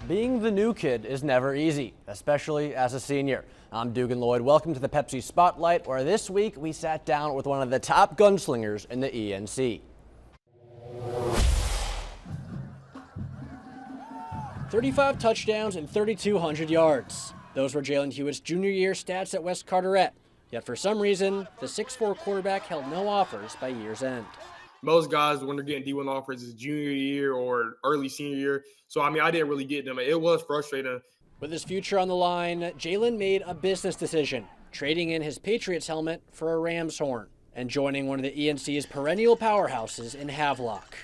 Being the new kid is never easy, especially as a senior. I'm Dugan Lloyd. Welcome to the Pepsi Spotlight, where this week we sat down with one of the top gunslingers in the ENC. 35 touchdowns and 3,200 yards. Those were Jaylen Hewitt's junior year stats at West Carteret. Yet for some reason, the 6'4 quarterback held no offers by year's end. Most guys, when they're getting D1 offers, is junior year or early senior year. So, I didn't really get them. It was frustrating. With his future on the line, Jaylen made a business decision, trading in his Patriots helmet for a Rams horn and joining one of the ENC's perennial powerhouses in Havelock.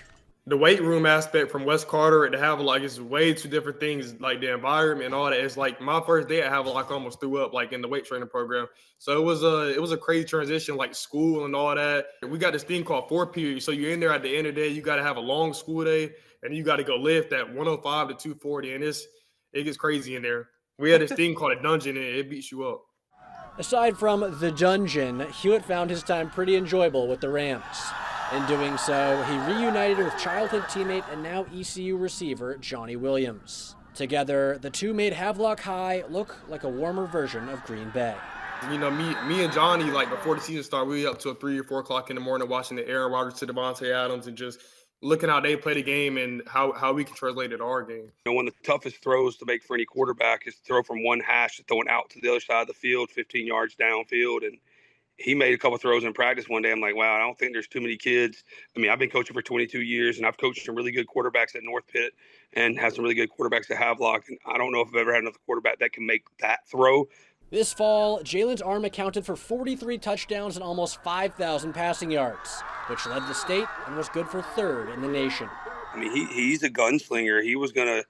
The weight room aspect from West Carter to Havelock is way two different things, like the environment and all that. It's like my first day at Havelock, I almost threw up, like in the weight training program. So it was a crazy transition, like school and all that. We got this thing called 4 periods. So you're in there at the end of the day, you got to have a long school day, and you got to go lift at 105 to 240, and it gets crazy in there. We had this thing called a dungeon, and it beats you up. Aside from the dungeon, Hewitt found his time pretty enjoyable with the Rams. In doing so, he reunited with childhood teammate and now ECU receiver Johnny Williams. Together, the two made Havelock High look like a warmer version of Green Bay. You know, me and Johnny, like before the season started, we were up till 3 or 4 o'clock in the morning watching the Aaron Rodgers to Devontae Adams and just looking how they play the game and how we can translate it to our game. You know, one of the toughest throws to make for any quarterback is to throw from one hash to throwing out to the other side of the field, 15 yards downfield. And he made a couple throws in practice one day. I'm like, wow, I don't think there's too many kids. I've been coaching for 22 years, and I've coached some really good quarterbacks at North Pitt and have some really good quarterbacks at Havelock. And I don't know if I've ever had another quarterback that can make that throw. This fall, Jaylen's arm accounted for 43 touchdowns and almost 5,000 passing yards, which led the state and was good for third in the nation. He's a gunslinger. He was going to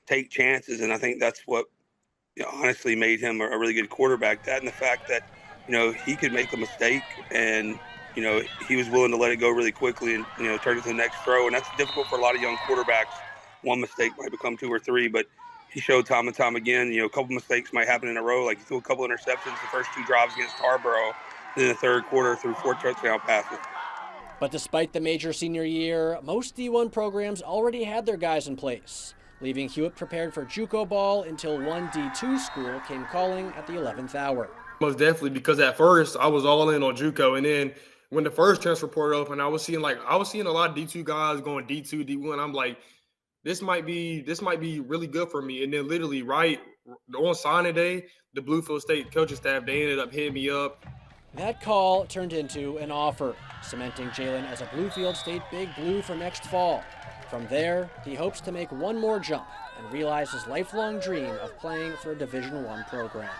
take chances, and I think that's what honestly made him a really good quarterback. That and the fact that he could make a mistake and, he was willing to let it go really quickly and, turn it to the next throw. And that's difficult for a lot of young quarterbacks. One mistake might become 2 or 3, but he showed time and time again, a couple mistakes might happen in a row. Like he threw a couple interceptions the first 2 drives against Tarboro. Then in the third quarter threw 4 touchdown passes. But despite the major senior year, most D1 programs already had their guys in place, leaving Hewitt prepared for JUCO ball until one D2 school came calling at the 11th hour. Most definitely, because at first I was all in on JUCO, and then when the first transfer portal opened, I was seeing a lot of D2 guys going D2, D1. I'm like, this might be really good for me. And then literally right on signing day, the Bluefield State coaching staff, they ended up hitting me up. That call turned into an offer, cementing Jaylen as a Bluefield State Big Blue for next fall. From there, he hopes to make one more jump and realize his lifelong dream of playing for a Division I program.